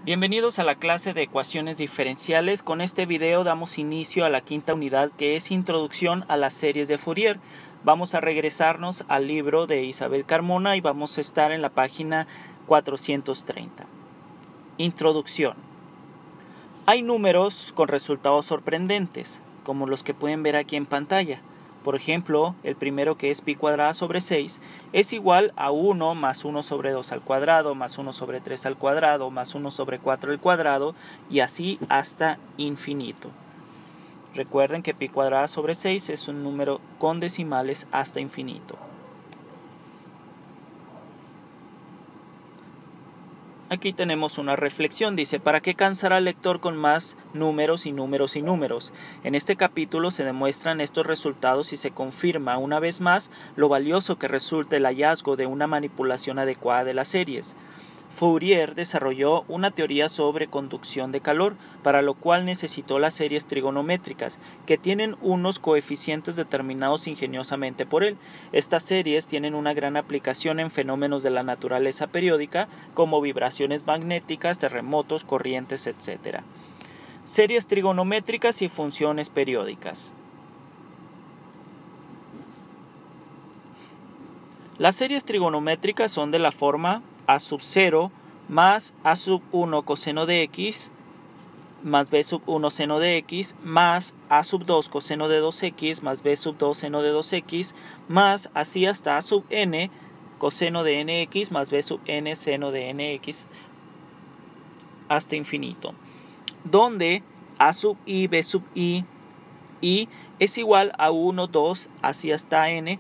Bienvenidos a la clase de ecuaciones diferenciales. Con este video damos inicio a la quinta unidad, que es Introducción a las series de Fourier. Vamos a regresarnos al libro de Isabel Carmona y vamos a estar en la página 430. Introducción. Hay números con resultados sorprendentes, como los que pueden ver aquí en pantalla. Por ejemplo, el primero, que es pi cuadrada sobre 6, es igual a 1 más 1 sobre 2 al cuadrado, más 1 sobre 3 al cuadrado, más 1 sobre 4 al cuadrado, y así hasta infinito. Recuerden que pi cuadrada sobre 6 es un número con decimales hasta infinito. Aquí tenemos una reflexión, dice: ¿para qué cansar al lector con más números y números y números? En este capítulo se demuestran estos resultados y se confirma una vez más lo valioso que resulta el hallazgo de una manipulación adecuada de las series. Fourier desarrolló una teoría sobre conducción de calor, para lo cual necesitó las series trigonométricas, que tienen unos coeficientes determinados ingeniosamente por él. Estas series tienen una gran aplicación en fenómenos de la naturaleza periódica, como vibraciones magnéticas, terremotos, corrientes, etc. Series trigonométricas y funciones periódicas. Las series trigonométricas son de la forma a sub 0 más a sub 1 coseno de x más b sub 1 seno de x más a sub 2 coseno de 2x más b sub 2 seno de 2x más así hasta a sub n coseno de nx más b sub n seno de nx hasta infinito, donde a sub i, b sub i es igual a 1, 2, así hasta n,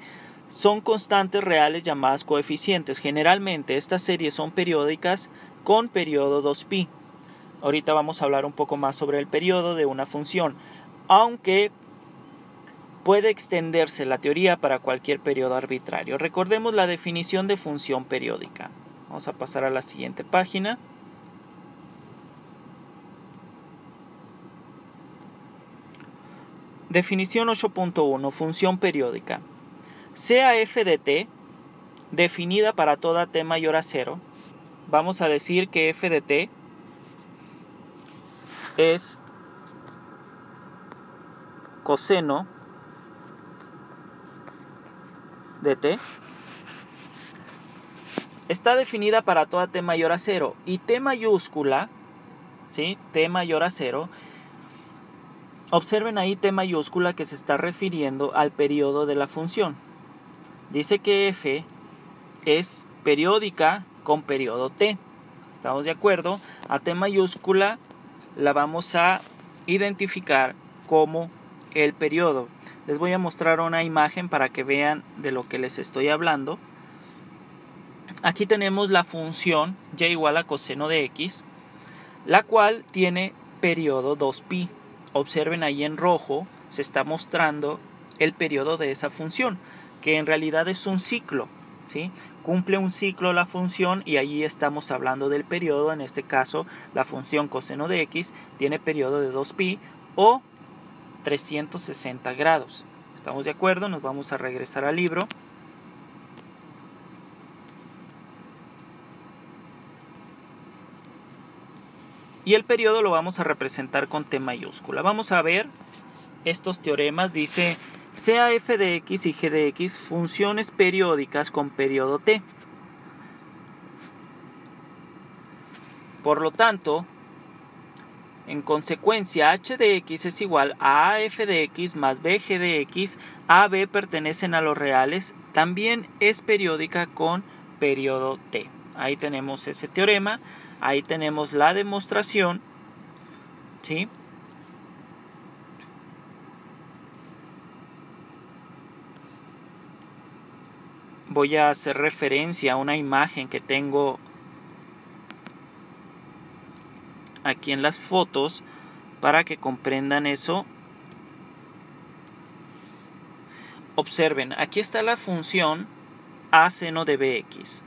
son constantes reales llamadas coeficientes. Generalmente estas series son periódicas con periodo 2pi. Ahorita vamos a hablar un poco más sobre el periodo de una función, aunque puede extenderse la teoría para cualquier periodo arbitrario. Recordemos la definición de función periódica. Vamos a pasar a la siguiente página. Definición 8.1. Función periódica. Sea f de t definida para toda t mayor a 0. Vamos a decir que f de t es coseno de t. Está definida para toda t mayor a 0. Y t mayúscula, ¿sí? T mayor a 0. Observen ahí t mayúscula, que se está refiriendo al periodo de la función. Dice que f es periódica con periodo t. ¿Estamos de acuerdo? A t mayúscula la vamos a identificar como el periodo. Les voy a mostrar una imagen para que vean de lo que les estoy hablando. Aquí tenemos la función y igual a coseno de x, la cual tiene periodo 2pi. Observen ahí en rojo, se está mostrando el periodo de esa función, que en realidad es un ciclo, ¿sí? Cumple un ciclo la función y ahí estamos hablando del periodo. En este caso, la función coseno de x tiene periodo de 2pi o 360 grados. ¿Estamos de acuerdo? Nos vamos a regresar al libro. Y el periodo lo vamos a representar con t mayúscula. Vamos a ver estos teoremas. Dice: sea f de x y g de x funciones periódicas con periodo t. Por lo tanto, en consecuencia, h de x es igual a f de x más bg de x. A, b pertenecen a los reales. También es periódica con periodo t. Ahí tenemos ese teorema. Ahí tenemos la demostración, ¿sí? Voy a hacer referencia a una imagen que tengo aquí en las fotos para que comprendan eso. Observen, aquí está la función a seno de bx.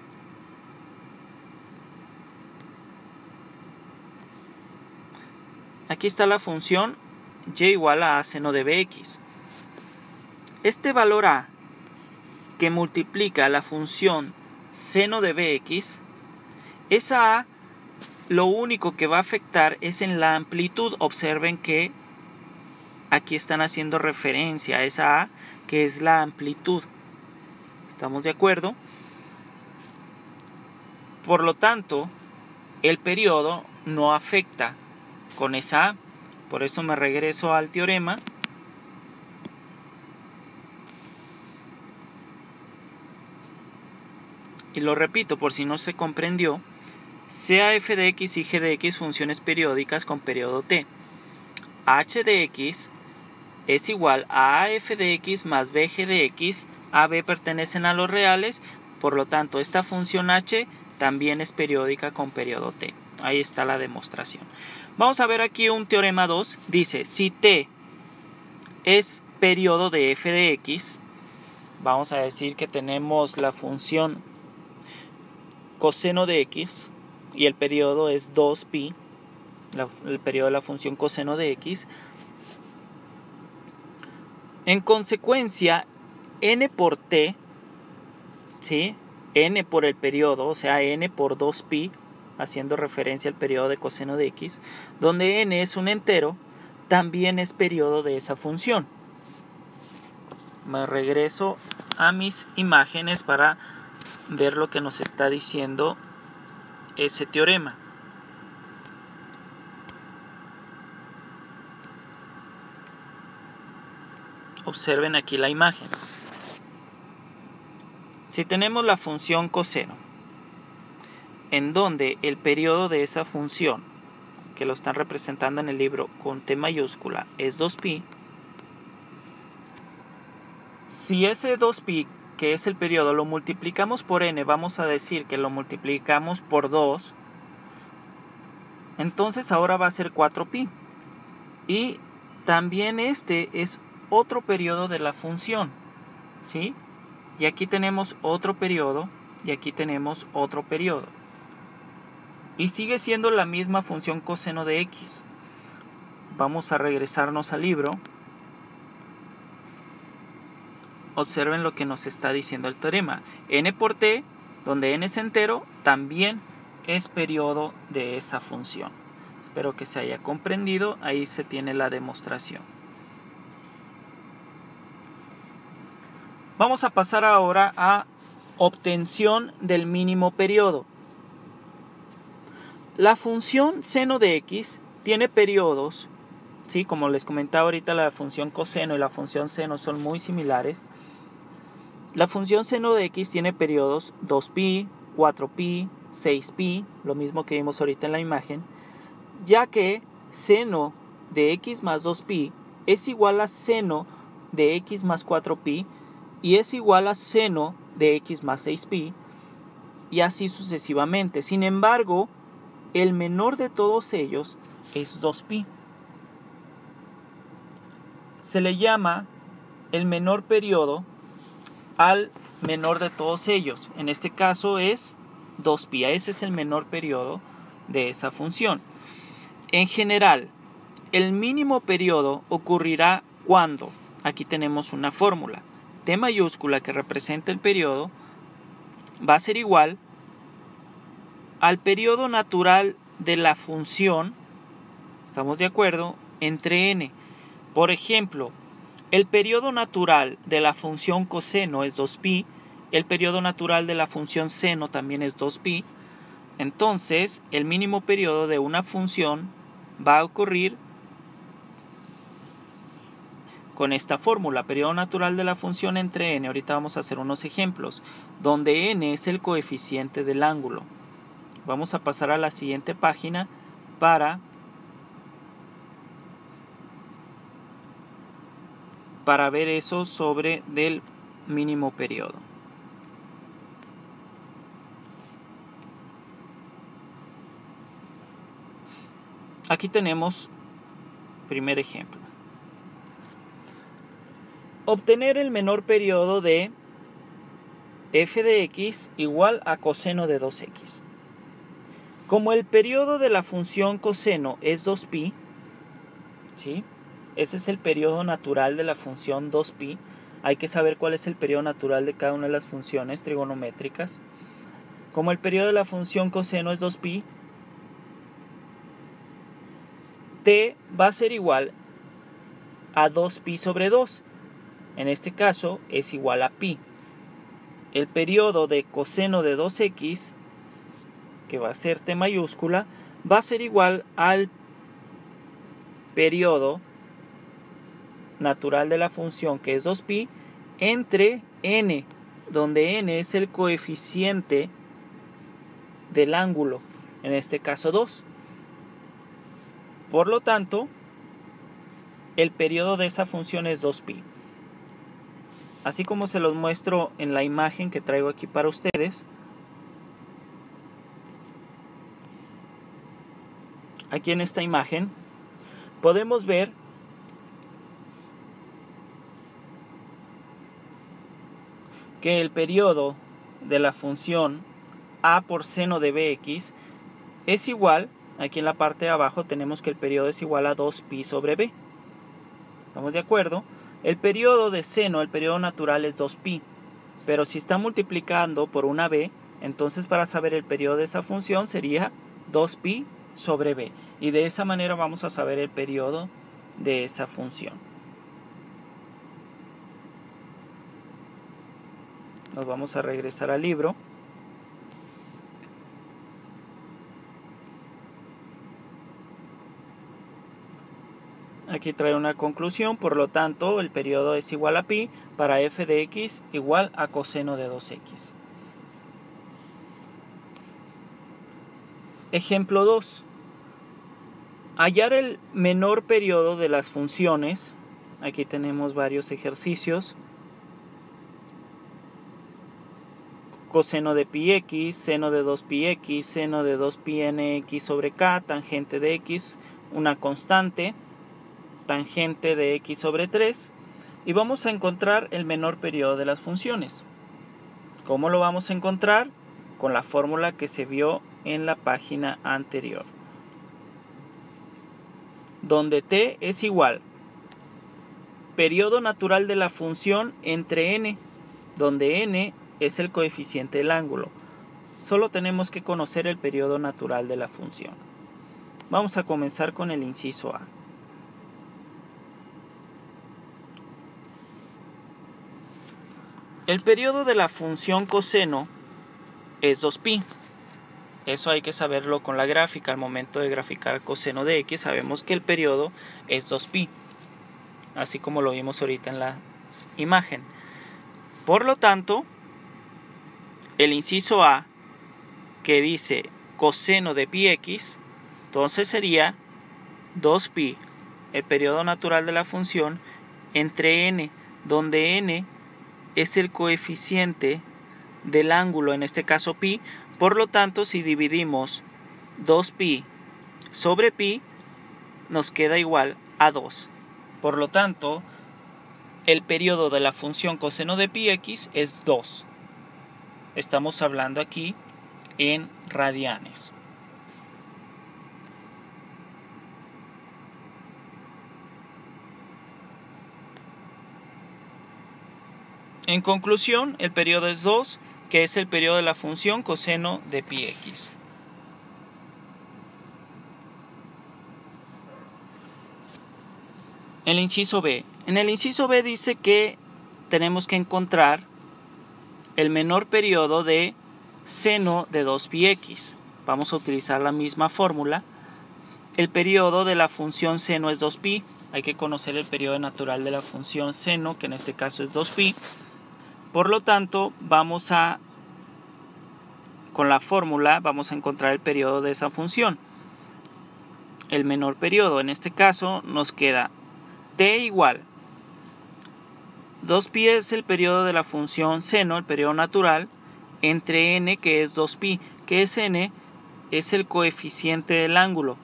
Aquí está la función y igual a seno de bx. Este valor a, que multiplica la función seno de bx, esa a lo único que va a afectar es en la amplitud. Observen que aquí están haciendo referencia a esa A, que es la amplitud. ¿Estamos de acuerdo? Por lo tanto, el periodo no afecta con esa A. Por eso me regreso al teorema. Y lo repito por si no se comprendió. Sea f de x y g de x funciones periódicas con periodo t. H de x es igual a f de x más bg de x. A, b pertenecen a los reales. Por lo tanto, esta función h también es periódica con periodo t. Ahí está la demostración. Vamos a ver aquí un teorema 2. Dice, si t es periodo de f de x, vamos a decir que tenemos la función coseno de x y el periodo es 2pi, el periodo de la función coseno de x. En consecuencia, n por t, ¿sí? N por el periodo, o sea, n por 2pi, haciendo referencia al periodo de coseno de x, donde n es un entero, también es periodo de esa función. Me regreso a mis imágenes para ver lo que nos está diciendo ese teorema. Observen aquí la imagen. Si tenemos la función coseno, en donde el periodo de esa función, que lo están representando en el libro con T mayúscula, es 2pi, si ese 2pi, que es el periodo, lo multiplicamos por n, vamos a decir que lo multiplicamos por 2, entonces ahora va a ser 4pi. Y también este es otro periodo de la función, ¿sí? Y aquí tenemos otro periodo y aquí tenemos otro periodo. Y sigue siendo la misma función coseno de x. Vamos a regresarnos al libro. Observen lo que nos está diciendo el teorema. N por t, donde n es entero, también es periodo de esa función. Espero que se haya comprendido. Ahí se tiene la demostración. Vamos a pasar ahora a obtención del mínimo periodo. La función seno de x tiene periodos, ¿sí? Como les comentaba ahorita, la función coseno y la función seno son muy similares. La función seno de x tiene periodos 2pi, 4pi, 6pi, lo mismo que vimos ahorita en la imagen, ya que seno de x más 2pi es igual a seno de x más 4pi y es igual a seno de x más 6pi y así sucesivamente. Sin embargo, el menor de todos ellos es 2pi. Se le llama el menor periodo al menor de todos ellos. En este caso es 2pi. Ese es el menor periodo de esa función. En general, el mínimo periodo ocurrirá cuando, aquí tenemos una fórmula, T mayúscula que representa el periodo, va a ser igual al periodo natural de la función, ¿estamos de acuerdo?, entre n. Por ejemplo, el periodo natural de la función coseno es 2pi, el periodo natural de la función seno también es 2pi, entonces el mínimo periodo de una función va a ocurrir con esta fórmula, periodo natural de la función entre n. Ahorita vamos a hacer unos ejemplos, donde n es el coeficiente del ángulo. Vamos a pasar a la siguiente página para ver eso sobre del mínimo periodo. Aquí tenemos primer ejemplo. Obtener el menor periodo de f de x igual a coseno de 2x. Como el periodo de la función coseno es 2pi, ¿sí? Ese es el periodo natural de la función 2pi. Hay que saber cuál es el periodo natural de cada una de las funciones trigonométricas. Como el periodo de la función coseno es 2pi, t va a ser igual a 2pi sobre 2. En este caso es igual a pi. El periodo de coseno de 2x, que va a ser t mayúscula, va a ser igual al periodo natural de la función, que es 2pi, entre n, donde n es el coeficiente del ángulo, en este caso 2. Por lo tanto, el periodo de esa función es 2pi. Así como se los muestro en la imagen que traigo aquí para ustedes. Aquí en esta imagen podemos ver que el periodo de la función a por seno de bx es igual, aquí en la parte de abajo tenemos que el periodo es igual a 2pi sobre b. ¿Estamos de acuerdo? El periodo de seno, el periodo natural es 2pi, pero si está multiplicando por una b, entonces para saber el periodo de esa función sería 2pi sobre b. Y de esa manera vamos a saber el periodo de esa función. Nos vamos a regresar al libro. Aquí trae una conclusión, por lo tanto el periodo es igual a pi para f de x igual a coseno de 2x. Ejemplo 2. Hallar el menor periodo de las funciones. Aquí tenemos varios ejercicios. Coseno de pi x, seno de 2pi x, seno de 2pi nx sobre k, tangente de x, una constante, tangente de x sobre 3, y vamos a encontrar el menor periodo de las funciones. ¿Cómo lo vamos a encontrar? Con la fórmula que se vio en la página anterior, donde t es igual periodo natural de la función entre n, donde n es el coeficiente del ángulo. Solo tenemos que conocer el periodo natural de la función. Vamos a comenzar con el inciso A. El periodo de la función coseno es 2pi. Eso hay que saberlo con la gráfica. Al momento de graficar coseno de x, sabemos que el periodo es 2pi, así como lo vimos ahorita en la imagen. Por lo tanto, el inciso A, que dice coseno de pi x, entonces sería 2pi, el periodo natural de la función, entre n, donde n es el coeficiente del ángulo, en este caso pi. Por lo tanto, si dividimos 2pi sobre pi, nos queda igual a 2. Por lo tanto, el periodo de la función coseno de pi x es 2. Estamos hablando aquí en radianes. En conclusión, el periodo es 2, que es el periodo de la función coseno de pi x. El inciso B. En el inciso B dice que tenemos que encontrar el menor periodo de seno de 2pi x. Vamos a utilizar la misma fórmula. El periodo de la función seno es 2pi. Hay que conocer el periodo natural de la función seno, que en este caso es 2pi. Por lo tanto, con la fórmula vamos a encontrar el periodo de esa función. El menor periodo, en este caso, nos queda t igual 2pi es el periodo de la función seno, el periodo natural, entre n, que es 2pi, que es n, es el coeficiente del ángulo.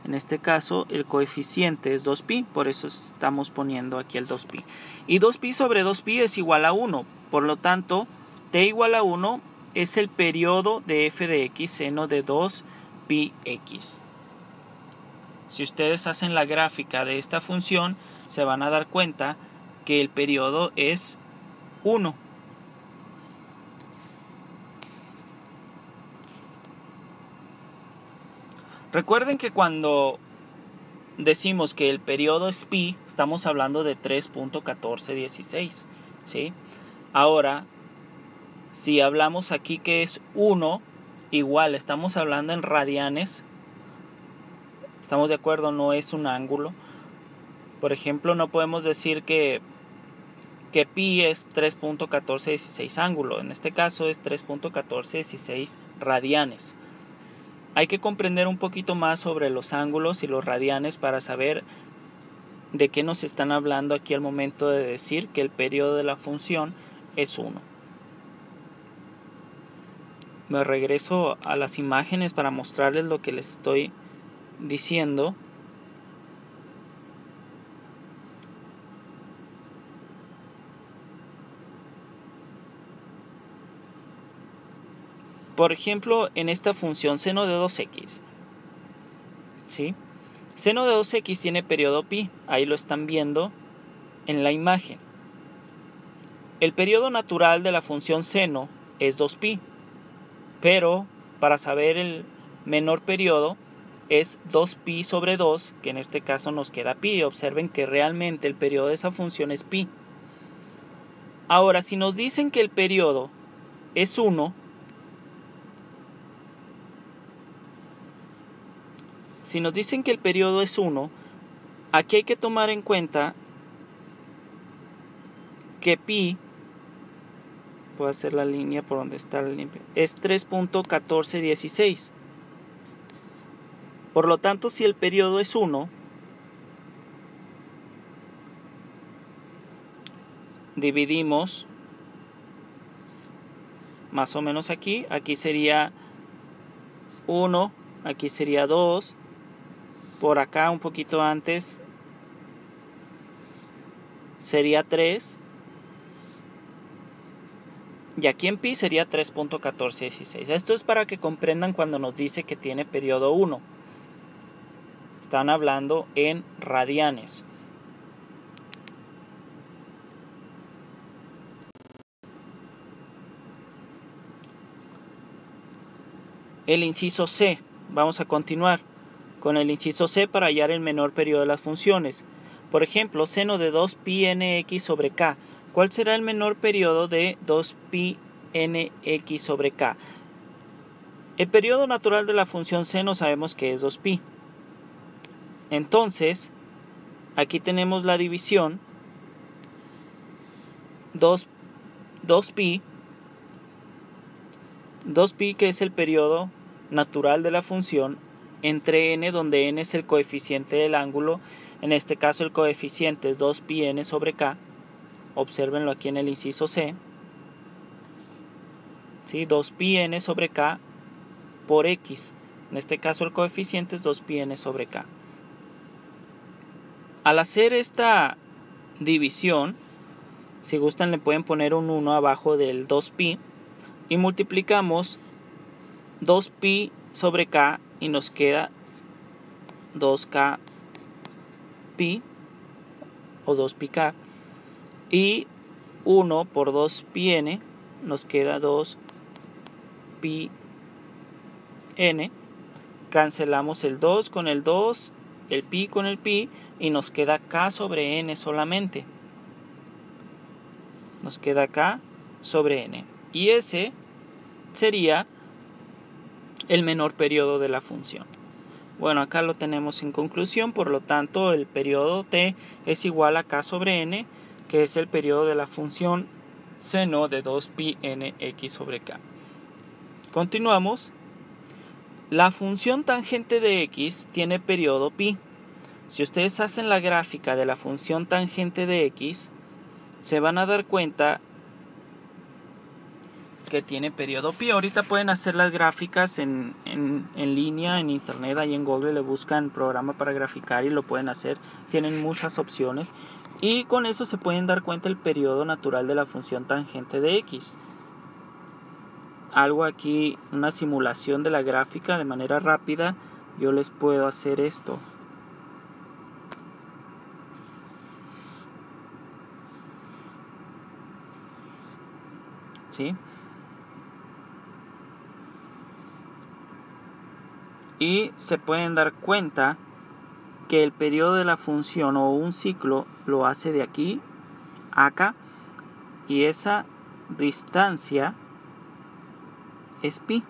En este caso, el coeficiente es 2pi, por eso estamos poniendo aquí el 2pi. Y 2pi sobre 2pi es igual a 1, por lo tanto, t igual a 1 es el periodo de f de x seno de 2pi x. Si ustedes hacen la gráfica de esta función, se van a dar cuenta que el periodo es 1. Recuerden que cuando decimos que el periodo es pi, estamos hablando de 3.1416, ¿sí? Ahora, si hablamos aquí que es 1, igual estamos hablando en radianes. ¿Estamos de acuerdo? No es un ángulo. Por ejemplo, no podemos decir que pi es 3.1416 ángulo. En este caso es 3.1416 radianes. Hay que comprender un poquito más sobre los ángulos y los radianes para saber de qué nos están hablando aquí al momento de decir que el periodo de la función es 1. Me regreso a las imágenes para mostrarles lo que les estoy diciendo. Por ejemplo, en esta función seno de 2x, ¿sí? Seno de 2x tiene periodo pi, ahí lo están viendo en la imagen. El periodo natural de la función seno es 2pi, pero para saber el menor periodo es 2pi sobre 2, que en este caso nos queda pi. Observen que realmente el periodo de esa función es pi. Ahora, si nos dicen que el periodo es 1, aquí hay que tomar en cuenta que pi, puedo hacer la línea por donde está la línea, es 3.1416. Por lo tanto, si el periodo es 1, dividimos más o menos aquí sería 1, aquí sería 2, por acá un poquito antes sería 3, y aquí en pi sería 3.1416. Esto es para que comprendan cuando nos dice que tiene periodo 1. Están hablando en radianes. El inciso C. Vamos a continuar con el inciso C para hallar el menor periodo de las funciones. Por ejemplo, seno de 2pi nx sobre k. ¿Cuál será el menor periodo de 2pi nx sobre k? El periodo natural de la función seno sabemos que es 2pi. Entonces, aquí tenemos la división 2pi, que es el periodo natural de la función, entre n, donde n es el coeficiente del ángulo. En este caso el coeficiente es 2pi n sobre k. Obsérvenlo aquí en el inciso C. ¿Sí? 2pi n sobre k por x. En este caso el coeficiente es 2pi n sobre k. Al hacer esta división, si gustan le pueden poner un 1 abajo del 2pi y multiplicamos 2pi sobre k y nos queda 2k pi o 2pi k, y 1 por 2pi n nos queda 2pi n. Cancelamos el 2 con el 2, el pi con el pi, y nos queda k sobre n solamente. Nos queda k sobre n. Y ese sería el menor periodo de la función. Bueno, acá lo tenemos en conclusión. Por lo tanto, el periodo t es igual a k sobre n, que es el periodo de la función seno de 2pi nx sobre k. Continuamos. La función tangente de x tiene periodo pi. Si ustedes hacen la gráfica de la función tangente de x, se van a dar cuenta que tiene periodo pi. Ahorita pueden hacer las gráficas en línea, en internet, ahí en Google le buscan programa para graficar y lo pueden hacer. Tienen muchas opciones y con eso se pueden dar cuenta el periodo natural de la función tangente de x. Algo aquí, una simulación de la gráfica de manera rápida. Yo les puedo hacer esto. ¿Sí? Y se pueden dar cuenta que el periodo de la función o un ciclo lo hace de aquí a acá, y esa distancia es pi.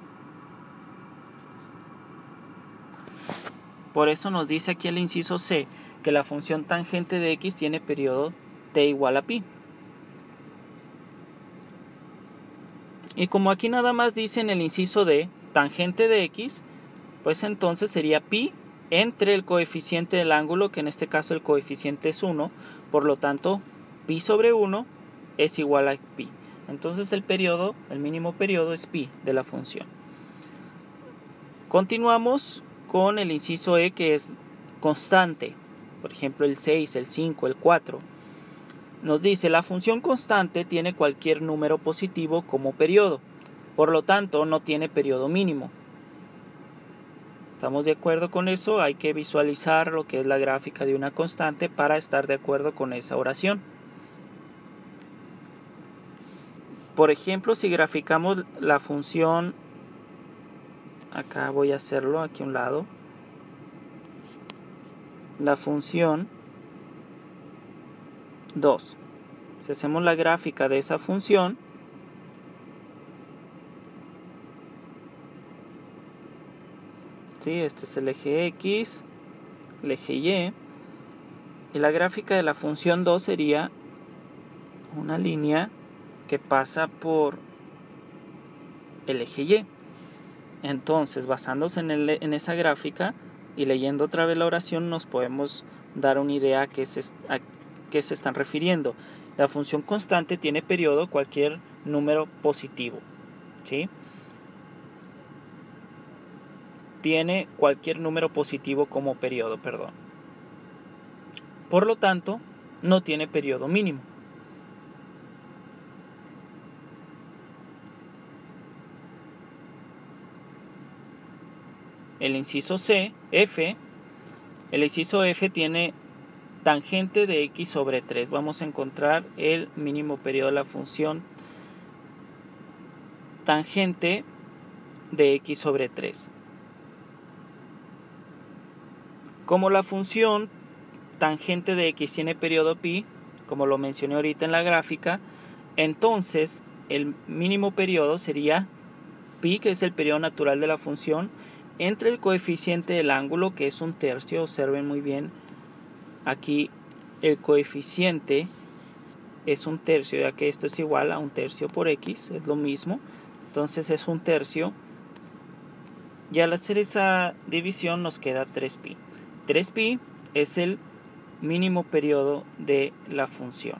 Por eso nos dice aquí el inciso C que la función tangente de x tiene periodo t igual a pi. Y como aquí nada más dice en el inciso D tangente de x, pues entonces sería pi entre el coeficiente del ángulo, que en este caso el coeficiente es 1, por lo tanto pi sobre 1 es igual a pi. Entonces el periodo, el mínimo periodo es pi de la función. Continuamos con el inciso E, que es constante. Por ejemplo, el 6, el 5, el 4. Nos dice, la función constante tiene cualquier número positivo como periodo. Por lo tanto, no tiene periodo mínimo. ¿Estamos de acuerdo con eso? Hay que visualizar lo que es la gráfica de una constante para estar de acuerdo con esa oración. Por ejemplo, si graficamos la función, acá voy a hacerlo, aquí a un lado, la función 2. Si hacemos la gráfica de esa función, ¿sí? Este es el eje X, el eje Y, y la gráfica de la función 2 sería una línea que pasa por el eje Y. Entonces, basándose en esa gráfica y leyendo otra vez la oración, nos podemos dar una idea a qué se están refiriendo. La función constante tiene periodo cualquier número positivo, ¿sí? Tiene cualquier número positivo como periodo, perdón. Por lo tanto, no tiene periodo mínimo. El inciso C, F, el inciso F tiene tangente de x sobre 3. Vamos a encontrar el mínimo periodo de la función tangente de x sobre 3. Como la función tangente de x tiene periodo pi, como lo mencioné ahorita en la gráfica, entonces el mínimo periodo sería pi, que es el periodo natural de la función, entre el coeficiente del ángulo, que es 1/3. Observen muy bien, aquí el coeficiente es 1/3, ya que esto es igual a 1/3 por x, es lo mismo, entonces es 1/3, y al hacer esa división nos queda 3pi. 3pi es el mínimo periodo de la función.